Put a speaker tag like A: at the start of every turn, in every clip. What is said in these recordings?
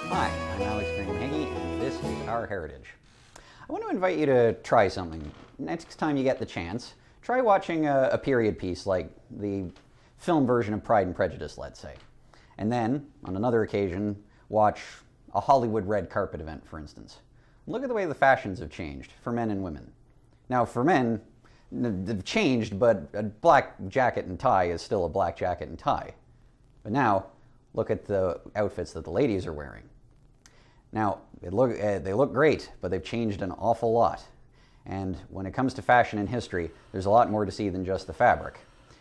A: Hi, I'm Alex Greenhage, and this is Our Heritage. I want to invite you to try something. Next time you get the chance, try watching a period piece like the film version of Pride and Prejudice, let's say. And then, on another occasion, watch a Hollywood red carpet event, for instance. Look at the way the fashions have changed for men and women. Now, for men, they've changed, but a black jacket and tie is still a black jacket and tie. But now, look at the outfits that the ladies are wearing. Now, they look great, but they've changed an awful lot. And when it comes to fashion and history, there's a lot more to see than just the fabric.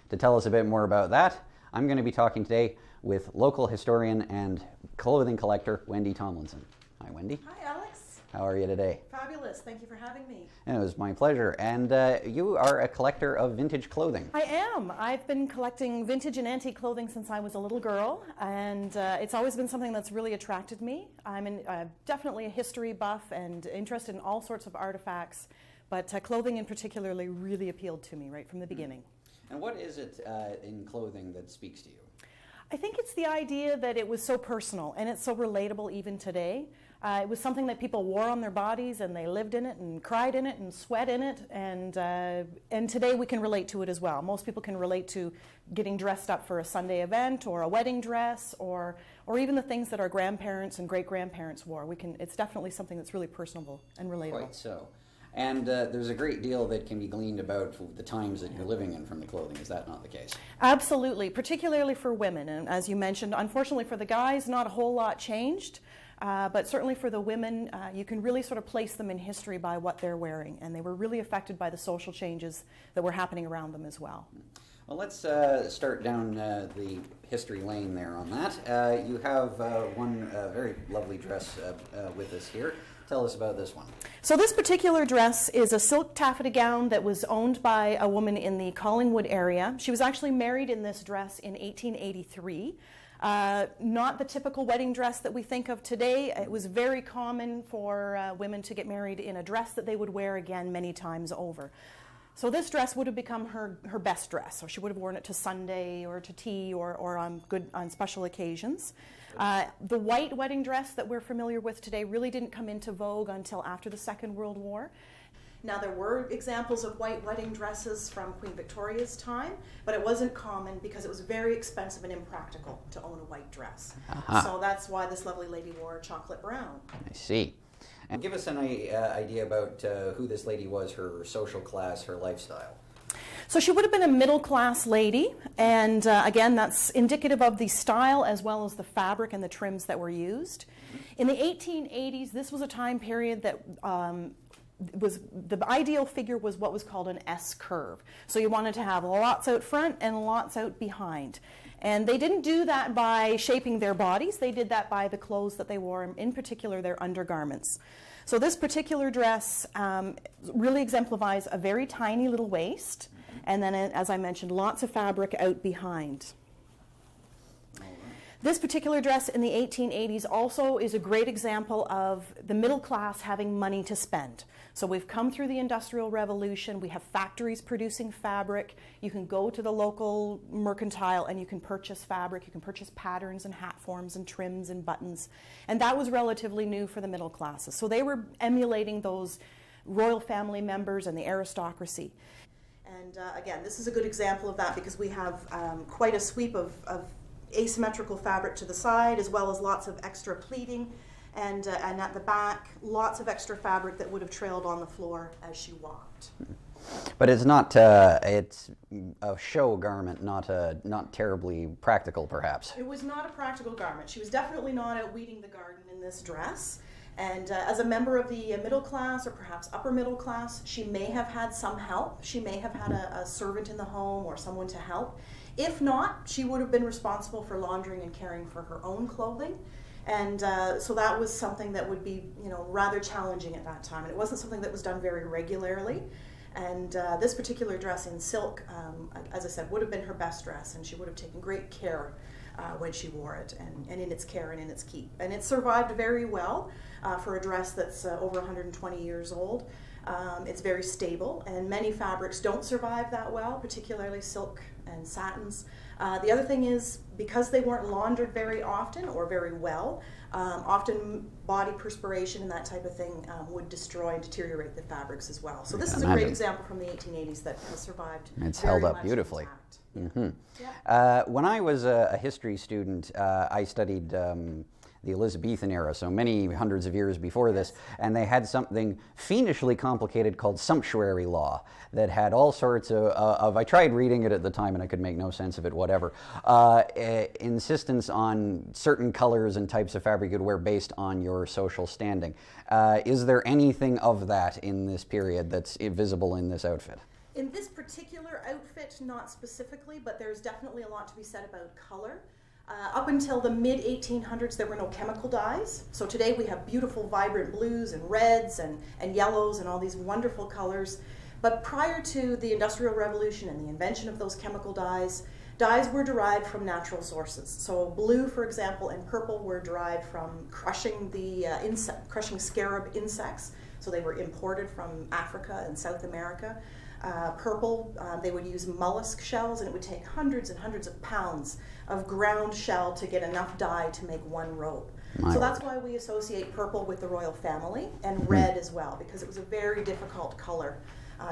A: To tell us a bit more about that, I'm going to be talking today with local historian and clothing collector Wendy Tomlinson. Hi, Wendy.
B: Hi, Alex.
A: How are you today?
B: Fabulous. Thank you for having me.
A: And it was my pleasure. And you are a collector of vintage clothing.
B: I am. I've been collecting vintage and antique clothing since I was a little girl, and it's always been something that's really attracted me. I'm definitely a history buff and interested in all sorts of artifacts, but clothing in particularly really appealed to me right from the beginning.
A: And what is it in clothing that speaks to you?
B: I think it's the idea that it was so personal and it's so relatable even today. It was something that people wore on their bodies and they lived in it and cried in it and sweat in it, and today we can relate to it as well. Most people can relate to getting dressed up for a Sunday event or a wedding dress or even the things that our grandparents and great-grandparents wore. It's definitely something that's really personable and relatable.
A: Quite so. And there's a great deal that can be gleaned about the times that you're living in from the clothing. Is that not the case?
B: Absolutely, particularly for women. And as you mentioned, unfortunately for the guys, not a whole lot changed. But certainly for the women, you can really sort of place them in history by what they're wearing. And they were really affected by the social changes that were happening around them as well.
A: Well, let's start down the history lane there on that. You have one very lovely dress with us here. Tell us about this one.
B: So this particular dress is a silk taffeta gown that was owned by a woman in the Collingwood area. She was actually married in this dress in 1883. Not the typical wedding dress that we think of today. It was very common for women to get married in a dress that they would wear again many times over. So this dress would have become her best dress. So she would have worn it to Sunday or to tea or on special occasions. The white wedding dress that we're familiar with today really didn't come into vogue until after the Second World War. Now, there were examples of white wedding dresses from Queen Victoria's time, but it wasn't common because it was very expensive and impractical to own a white dress. So that's why this lovely lady wore chocolate brown.
A: I see. And give us an idea about who this lady was, her social class, her lifestyle.
B: So she would have been a middle-class lady, and again, that's indicative of the style as well as the fabric and the trims that were used. In the 1880s, this was a time period that the ideal figure was what was called an S curve. So you wanted to have lots out front and lots out behind. And they didn't do that by shaping their bodies, they did that by the clothes that they wore, in particular their undergarments. So this particular dress really exemplifies a very tiny little waist, and then, as I mentioned, lots of fabric out behind. This particular dress in the 1880s also is a great example of the middle class having money to spend. So we've come through the Industrial Revolution, we have factories producing fabric, you can go to the local mercantile and you can purchase fabric, you can purchase patterns and hat forms and trims and buttons, and that was relatively new for the middle classes. So they were emulating those royal family members and the aristocracy. And again, this is a good example of that because we have quite a sweep of asymmetrical fabric to the side, as well as lots of extra pleating, and at the back, lots of extra fabric that would have trailed on the floor as she walked.
A: But it's not, it's a show garment, not terribly practical, perhaps.
B: It was not a practical garment. She was definitely not out weeding the garden in this dress. And as a member of the middle class, or perhaps upper middle class, she may have had some help. She may have had a servant in the home or someone to help. If not, she would have been responsible for laundering and caring for her own clothing. And so that was something that would be, rather challenging at that time. And it wasn't something that was done very regularly. And this particular dress in silk, as I said, would have been her best dress, and she would have taken great care when she wore it, and in its care and in its keep. And it survived very well for a dress that's over 120 years old. It's very stable, and many fabrics don't survive that well, particularly silk and satins. The other thing is, because they weren't laundered very often or very well, often body perspiration and that type of thing would destroy and deteriorate the fabrics as well. So this is a great example from the 1880s that has survived.
A: It's held up beautifully. Mm-hmm. Yeah. When I was a history student, I studied the Elizabethan era, so many hundreds of years before this, and they had something fiendishly complicated called sumptuary law that had all sorts of I tried reading it at the time and I could make no sense of it, whatever, insistence on certain colors and types of fabric you'd wear based on your social standing. Is there anything of that in this period that's visible in this outfit?
B: In this particular outfit, not specifically, but there's definitely a lot to be said about color. Up until the mid-1800s, there were no chemical dyes. So today we have beautiful, vibrant blues and reds and yellows and all these wonderful colors. But prior to the Industrial Revolution and the invention of those chemical dyes, dyes were derived from natural sources. So blue, for example, and purple were derived from crushing crushing scarab insects. So they were imported from Africa and South America. Purple, they would use mollusk shells, and it would take hundreds and hundreds of pounds of ground shell to get enough dye to make one robe. So that's why we associate purple with the royal family, and red as well, because it was a very difficult color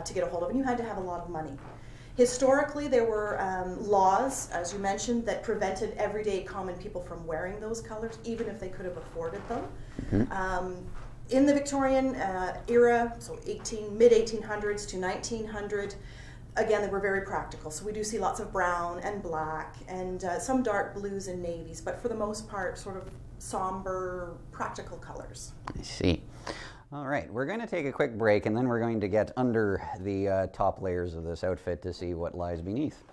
B: to get a hold of, and you had to have a lot of money. Historically, there were laws, as you mentioned, that prevented everyday common people from wearing those colors, even if they could have afforded them. In the Victorian era, so mid-1800s to 1900, again, they were very practical. So we do see lots of brown and black and some dark blues and navies, but for the most part, sort of somber, practical colors.
A: I see. All right, we're going to take a quick break, and then we're going to get under the top layers of this outfit to see what lies beneath.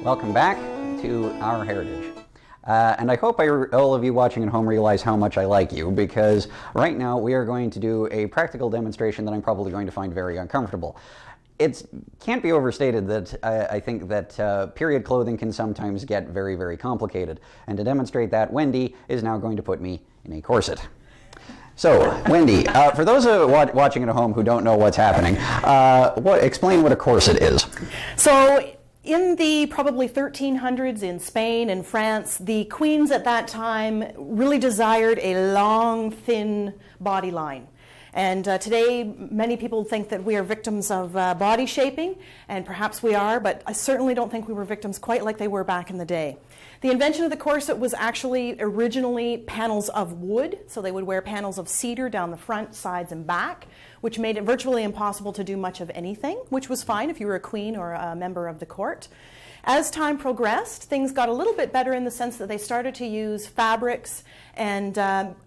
A: Welcome back to Our Heritage. And I hope all of you watching at home realize how much I like you, because right now we are going to do a practical demonstration that I'm probably going to find very uncomfortable. It can't be overstated that I think that period clothing can sometimes get very, very complicated. And to demonstrate that, Wendy is now going to put me in a corset. So, Wendy, for those watching at home who don't know what's happening, explain what a corset is.
B: So, in the probably 1300s in Spain and France, the queens at that time really desired a long, thin body line. And today, many people think that we are victims of body shaping, and perhaps we are, but I certainly don't think we were victims quite like they were back in the day. The invention of the corset was actually originally panels of wood, so they would wear panels of cedar down the front, sides, and back, which made it virtually impossible to do much of anything, which was fine if you were a queen or a member of the court. As time progressed, things got a little bit better in the sense that they started to use fabrics, and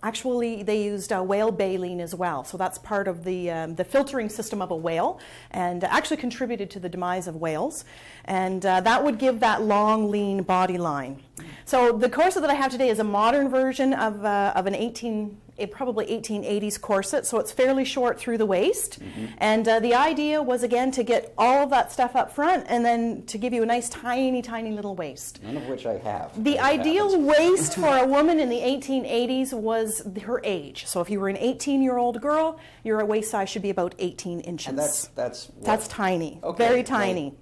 B: actually they used whale baleen as well. So that's part of the filtering system of a whale, and actually contributed to the demise of whales. And that would give that long, lean body line. So the corset that I have today is a modern version of an probably 1880s corset, so it's fairly short through the waist. And the idea was, again, to get all of that stuff up front and then to give you a nice tiny, tiny little waist.
A: None of which I have.
B: The ideal waist for a woman in the 1880s was her age. So if you were an 18-year-old girl, your waist size should be about 18 inches.
A: And
B: that's tiny,
A: okay,
B: very tiny.
A: Like,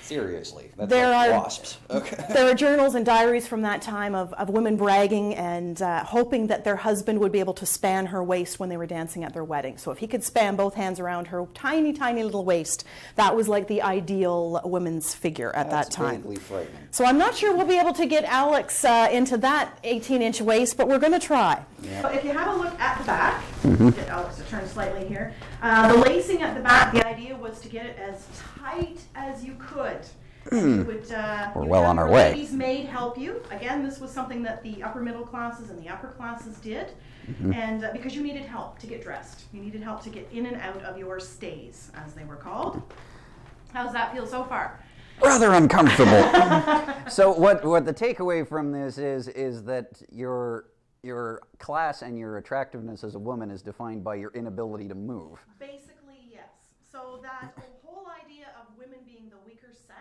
A: seriously, that's
B: there
A: like
B: are
A: wasps. Okay.
B: There are journals and diaries from that time of women bragging and hoping that their husband would be able to span her waist when they were dancing at their wedding. So if he could span both hands around her tiny, tiny little waist, that was like the ideal women's figure at that time.
A: That's vaguely frightening.
B: So I'm not sure we'll be able to get Alex into that 18-inch waist, but we're going to try.
A: Yeah.
B: So if you have a look at the back, get Alex to turn slightly here. The lacing at the back, the idea was to get it as tight as you could. And you would,
A: We're well on our way.
B: Ladies' maid help you. Again, this was something that the upper middle classes and the upper classes did, and because you needed help to get dressed, you needed help to get in and out of your stays, as they were called. How's that feel so far?
A: Rather uncomfortable. So what the takeaway from this is that your class and your attractiveness as a woman is defined by your inability to move.
B: Basically, yes. So that whole idea of women being the weaker sex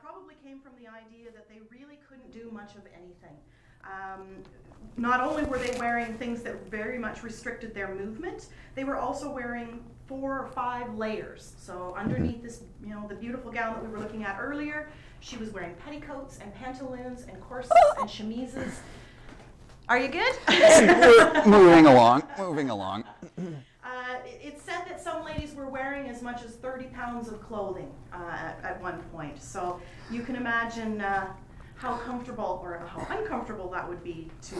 B: probably came from the idea that they really couldn't do much of anything. Not only were they wearing things that very much restricted their movement, they were also wearing 4 or 5 layers. So underneath this, the beautiful gown that we were looking at earlier, she was wearing petticoats and pantaloons and corsets and chemises. Are you good?
A: We're moving along.
B: It's said that some ladies were wearing as much as 30 pounds of clothing at one point. So you can imagine how comfortable or how uncomfortable that would be to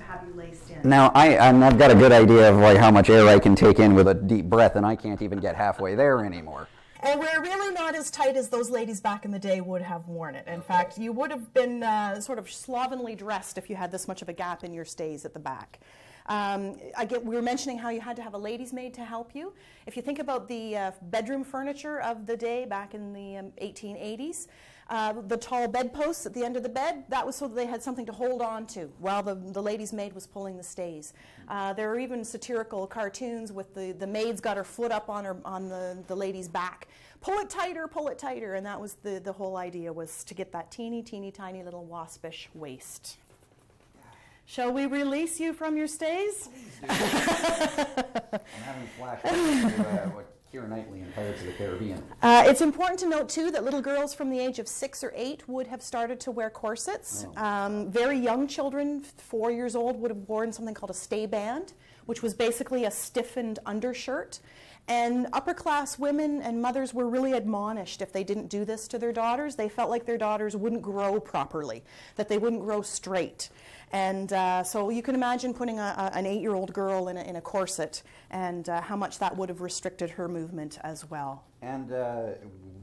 B: have you laced in.
A: Now, I've got a good idea of like how much air I can take in with a deep breath, and I can't even get halfway there anymore.
B: And we're really not as tight as those ladies back in the day would have worn it. In fact, you would have been sort of slovenly dressed if you had this much of a gap in your stays at the back. We were mentioning how you had to have a lady's maid to help you. If you think about the bedroom furniture of the day back in the 1880s, the tall bedposts at the end of the bed, that was so that they had something to hold on to while the lady's maid was pulling the stays. There are even satirical cartoons with the maid's got her foot up on the lady's back. Pull it tighter, and that was the whole idea, was to get that teeny, teeny, tiny little waspish waist. Shall we release you from your stays?
A: I'm having flashbacks to what Keira Knightley in Pirates of the Caribbean.
B: It's important to note, too, that little girls from the age of 6 or 8 would have started to wear corsets.
A: Oh.
B: Very young children, 4 years old, would have worn something called a stay band, which was basically a stiffened undershirt. And upper-class women and mothers were really admonished if they didn't do this to their daughters. They felt like their daughters wouldn't grow properly, that they wouldn't grow straight. And so you can imagine putting an 8-year-old girl in a corset and how much that would have restricted her movement as well.
A: And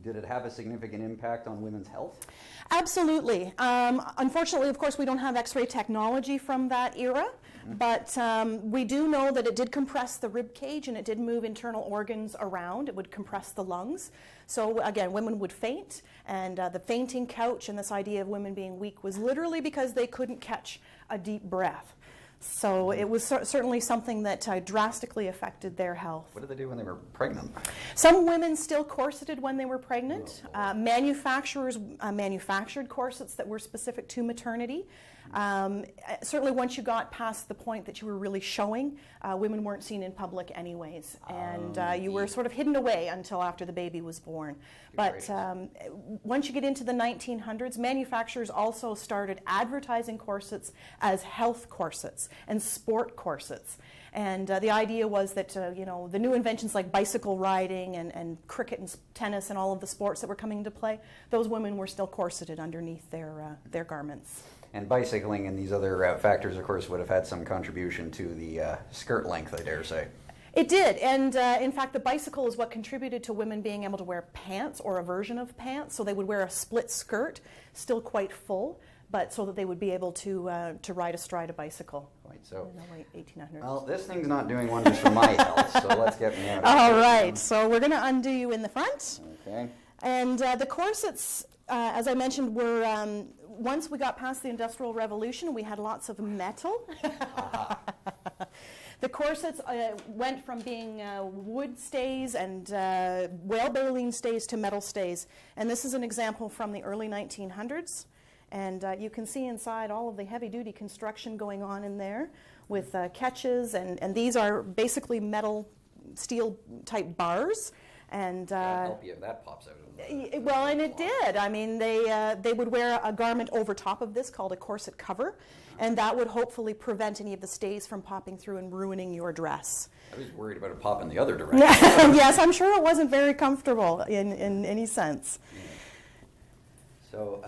A: did it have a significant impact on women's health?
B: Absolutely. Unfortunately, of course, we don't have X-ray technology from that era. But we do know that it did compress the rib cage and it did move internal organs around. It would compress the lungs. So again, women would faint, and the fainting couch and this idea of women being weak was literally because they couldn't catch a deep breath. So it was certainly something that drastically affected their health.
A: What did they do when they were pregnant?
B: Some women still corseted when they were pregnant. Manufacturers manufactured corsets that were specific to maternity. Certainly once you got past the point that you were really showing, women weren't seen in public anyways, and you were sort of hidden away until after the baby was born. But once you get into the 1900s, manufacturers also started advertising corsets as health corsets and sport corsets. And the idea was that, you know, the new inventions like bicycle riding and cricket and tennis and all of the sports that were coming into play, those women were still corseted underneath their garments.
A: And bicycling and these other factors, of course, would have had some contribution to the skirt length, I dare say.
B: It did, and in fact the bicycle is what contributed to women being able to wear pants or a version of pants. So they would wear a split skirt, still quite full, but so that they would be able to ride astride a bicycle.
A: Right, so,
B: in the late 1800s.
A: Well, this thing's not doing wonders for my health, so let's get me out of
B: All right, so we're going to undo you in the front.
A: Okay.
B: And the corsets, as I mentioned, were, once we got past the Industrial Revolution, we had lots of metal. The corsets went from being wood stays and whale baleen stays to metal stays. And this is an example from the early 1900s. And you can see inside all of the heavy-duty construction going on in there with catches. And these are basically metal, steel-type bars. And
A: I'll help you if that pops out.
B: Well, and it did. I mean, they would wear a garment over top of this called a corset cover, and that would hopefully prevent any of the stays from popping through and ruining your dress.
A: I was worried about it popping the other direction.
B: Yes, I'm sure it wasn't very comfortable in any sense.
A: Yeah. So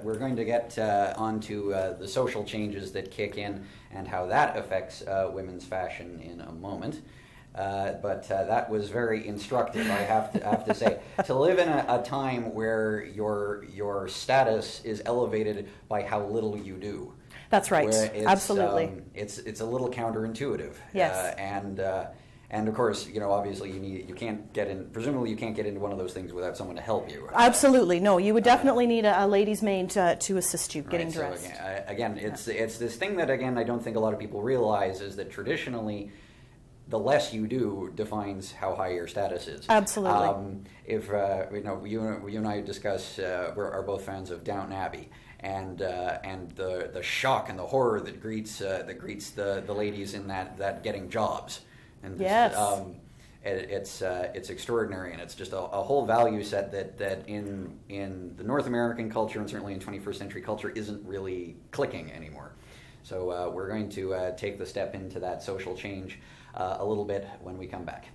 A: we're going to get onto the social changes that kick in and how that affects women's fashion in a moment. But that was very instructive, I have to say. To live in a time where your status is elevated by how little you do.
B: That's right. Absolutely.
A: It's a little counterintuitive.
B: Yes.
A: And of course, you know, obviously you can't get in. Presumably, you can't get into one of those things without someone to help you.
B: Absolutely, no. You would definitely need a lady's maid to assist you getting
A: right,
B: dressed.
A: So again, it's this thing that I don't think a lot of people realize is that traditionally, the less you do defines how high your status is.
B: Absolutely.
A: If you and I discuss, are both fans of Downton Abbey, and the shock and the horror that greets the ladies in that getting jobs, and
B: yes.
A: It's extraordinary, and it's just a whole value set that in the North American culture and certainly in 21st century culture isn't really clicking anymore. So we're going to take the step into that social change a little bit when we come back.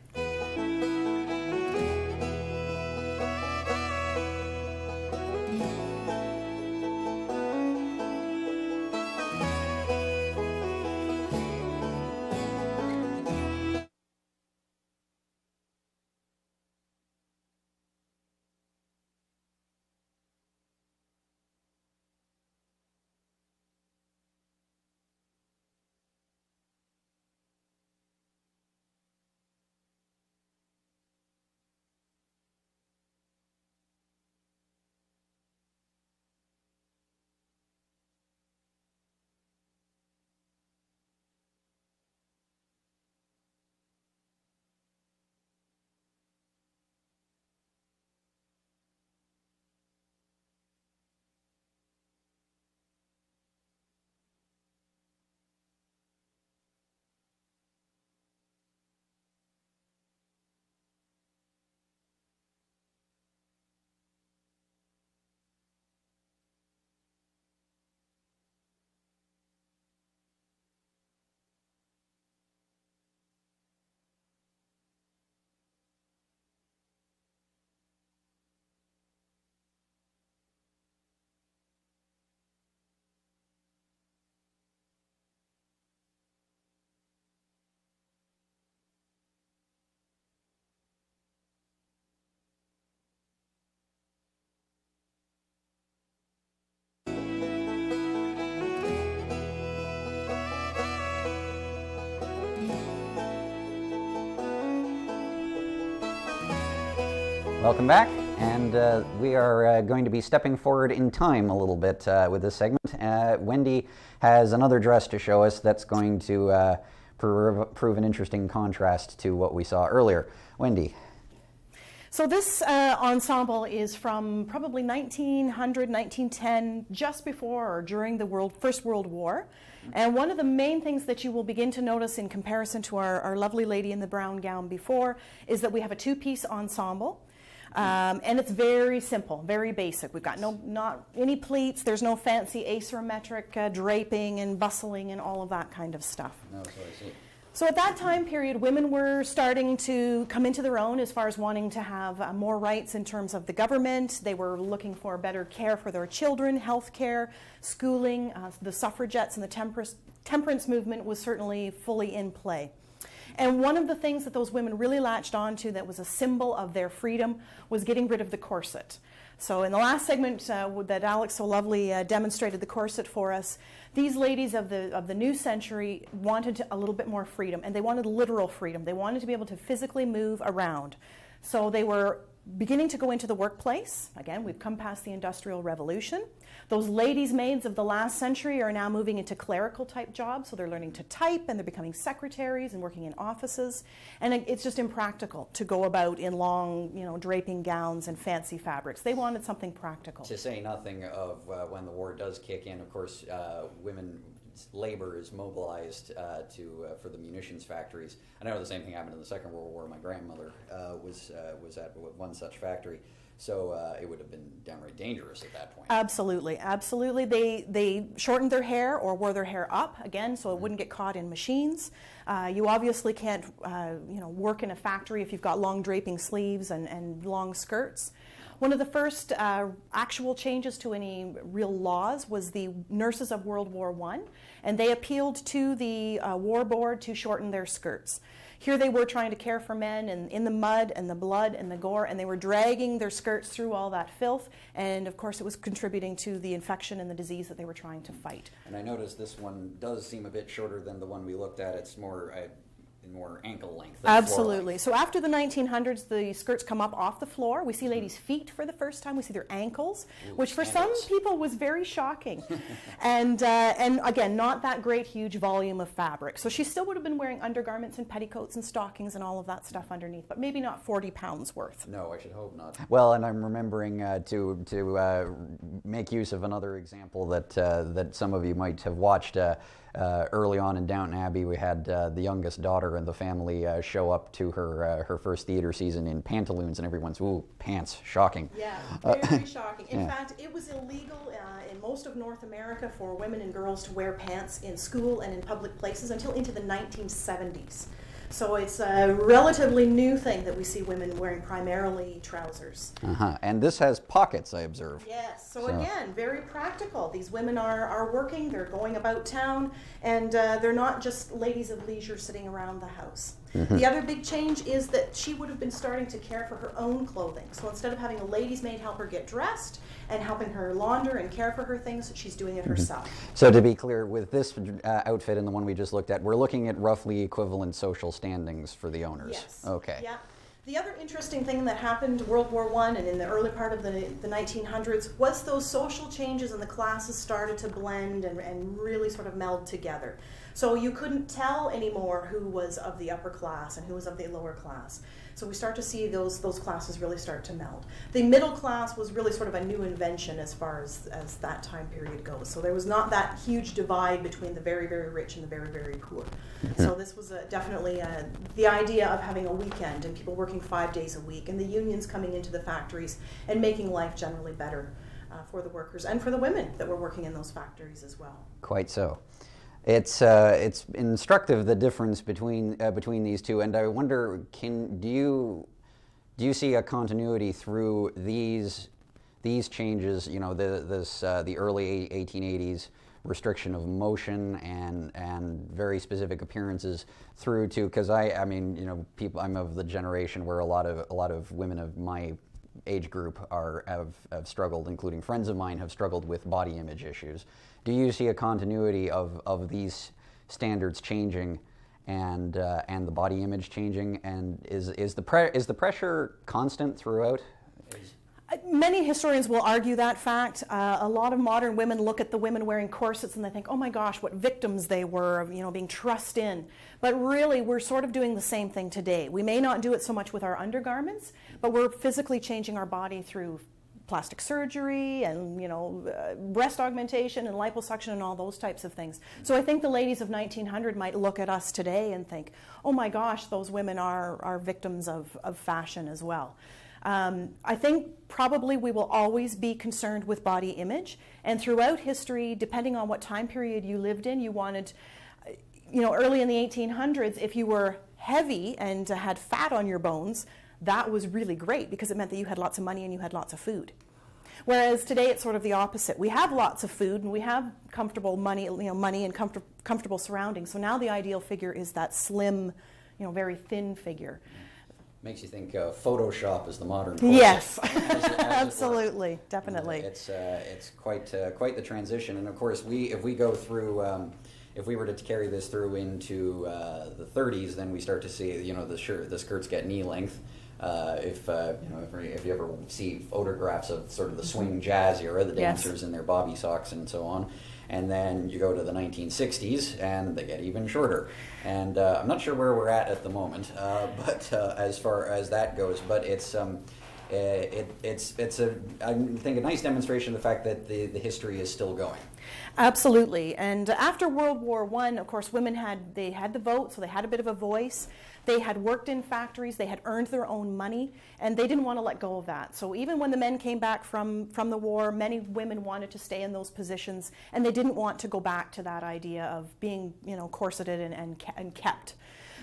A: Welcome back, and we are going to be stepping forward in time a little bit with this segment. Wendy has another dress to show us that's going to prove an interesting contrast to what we saw earlier. Wendy.
B: So this ensemble is from probably 1900, 1910, just before or during the First World War. And one of the main things that you will begin to notice in comparison to our lovely lady in the brown gown before is that we have a two-piece ensemble. And it's very simple, very basic. We've got not any pleats. There's no fancy asymmetric draping and bustling and all of that kind of stuff.
A: No, so I see.
B: So at that time period, women were starting to come into their own as far as wanting to have more rights in terms of the government. They were looking for better care for their children, health care, schooling. The suffragettes and the temperance movement was certainly fully in play. And one of the things that those women really latched onto that was a symbol of their freedom was getting rid of the corset. So in the last segment that Alex so lovely demonstrated the corset for us, these ladies of the new century wanted a little bit more freedom, and they wanted literal freedom. They wanted to be able to physically move around. So they were beginning to go into the workplace. Again, we've come past the Industrial Revolution. Those ladies' maids of the last century are now moving into clerical type jobs, so they're learning to type and they're becoming secretaries and working in offices. And it's just impractical to go about in long, draping gowns and fancy fabrics. They wanted something practical.
A: To say nothing of when the war does kick in, of course, women's labor is mobilized for the munitions factories. I know the same thing happened in the Second World War. My grandmother was at one such factory. So it would have been downright dangerous at that point.
B: Absolutely, absolutely. They shortened their hair or wore their hair up, again, so it wouldn't get caught in machines. You obviously can't work in a factory if you've got long draping sleeves and long skirts. One of the first actual changes to any real laws was the nurses of World War I, and they appealed to the war board to shorten their skirts. Here they were trying to care for men in the mud and the blood and the gore, and they were dragging their skirts through all that filth, and of course it was contributing to the infection and the disease that they were trying to fight.
A: And I noticed this one does seem a bit shorter than the one we looked at. It's more ankle length.
B: Absolutely. So after the 1900s, the skirts come up off the floor. We see ladies' feet for the first time. We see their ankles, which for some people was very shocking. and again, not that great huge volume of fabric. So she still would have been wearing undergarments and petticoats and stockings and all of that stuff underneath, but maybe not 40 pounds worth.
A: No, I should hope not. Well, and I'm remembering to make use of another example that some of you might have watched. Early on in Downton Abbey, we had the youngest daughter in the family show up to her first theater season in pantaloons, and everyone's, ooh, pants, shocking.
B: Yeah, very shocking. In fact, it was illegal in most of North America for women and girls to wear pants in school and in public places until into the 1970s. So it's a relatively new thing that we see women wearing primarily trousers.
A: And this has pockets, I observe.
B: Yes, so again, very practical. These women are working, they're going about town, and they're not just ladies of leisure sitting around the house. The other big change is that she would have been starting to care for her own clothing. So instead of having a lady's maid help her get dressed and helping her launder and care for her things, she's doing it herself.
A: So to be clear, with this outfit and the one we just looked at, we're looking at roughly equivalent social standings for the owners.
B: Yes.
A: Okay.
B: Yeah. The other interesting thing that happened World War I and in the early part of the 1900s was those social changes, and the classes started to blend and really sort of meld together. So you couldn't tell anymore who was of the upper class and who was of the lower class. So we start to see those classes really start to meld. The middle class was really sort of a new invention as far as that time period goes. So there was not that huge divide between the very, very rich and the very, very poor. So this was definitely the idea of having a weekend and people working 5 days a week, and the unions coming into the factories and making life generally better for the workers and for the women that were working in those factories as well.
A: Quite so. It's instructive, the difference between these two, and I wonder, do you see a continuity through these changes? The early 1880s restriction of motion and very specific appearances through to, because I'm of the generation where a lot of women of my age group have struggled, including friends of mine, have struggled with body image issues. Do you see a continuity of these standards changing and the body image changing? And is the pressure constant throughout?
B: Many historians will argue that fact. A lot of modern women look at the women wearing corsets and they think, oh my gosh, what victims they were of being trussed in. But really, we're sort of doing the same thing today. We may not do it so much with our undergarments, but we're physically changing our body through plastic surgery and breast augmentation and liposuction and all those types of things. So I think the ladies of 1900 might look at us today and think, oh my gosh, those women are victims of fashion as well. I think probably we will always be concerned with body image, and throughout history, depending on what time period you lived in, you wanted early in the 1800s, if you were heavy and had fat on your bones, that was really great because it meant that you had lots of money and you had lots of food. Whereas today it's sort of the opposite. We have lots of food and we have comfortable money, money and comfortable surroundings. So now the ideal figure is that slim, very thin figure.
A: Makes you think Photoshop is the modern corset.
B: Yes, absolutely, definitely.
A: It's quite the transition, and of course, if we go through, if we were to carry this through into the 30s, then we start to see, the skirts get knee length. If you ever see photographs of sort of the swing jazz era, the dancers in their bobby socks and so on. And then you go to the 1960s, and they get even shorter. And I'm not sure where we're at the moment, but as far as that goes, but it's I think a nice demonstration of the fact that the history is still going.
B: Absolutely. And after World War I, of course, women had the vote, so they had a bit of a voice. They had worked in factories, they had earned their own money, and they didn't want to let go of that. So even when the men came back from the war, many women wanted to stay in those positions, and they didn't want to go back to that idea of being, corseted and kept.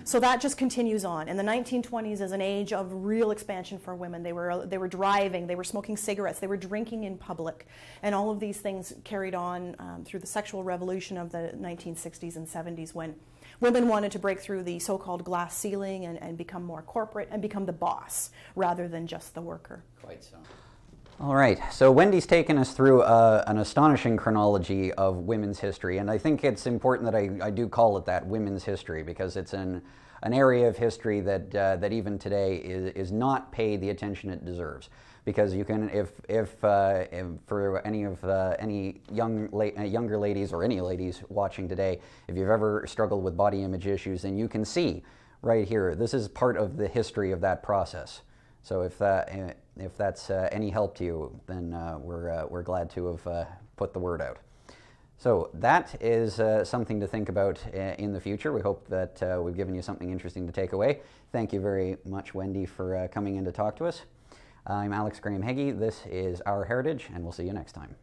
B: So that just continues on. And the 1920s is an age of real expansion for women. They were driving, they were smoking cigarettes, they were drinking in public, and all of these things carried on through the sexual revolution of the 1960s and 70s when women wanted to break through the so-called glass ceiling and become more corporate and become the boss rather than just the worker.
A: Quite so. All right, so Wendy's taken us through an astonishing chronology of women's history, and I think it's important that I do call it that, women's history, because it's an area of history that even today is not paid the attention it deserves. Because you can, if for any younger ladies or any ladies watching today, if you've ever struggled with body image issues, then you can see right here, this is part of the history of that process. So if that's any help to you, then we're glad to have put the word out. So that is something to think about in the future. We hope that we've given you something interesting to take away. Thank you very much, Wendy, for coming in to talk to us. I'm Alex Graham Heggie. This is Our Heritage, and we'll see you next time.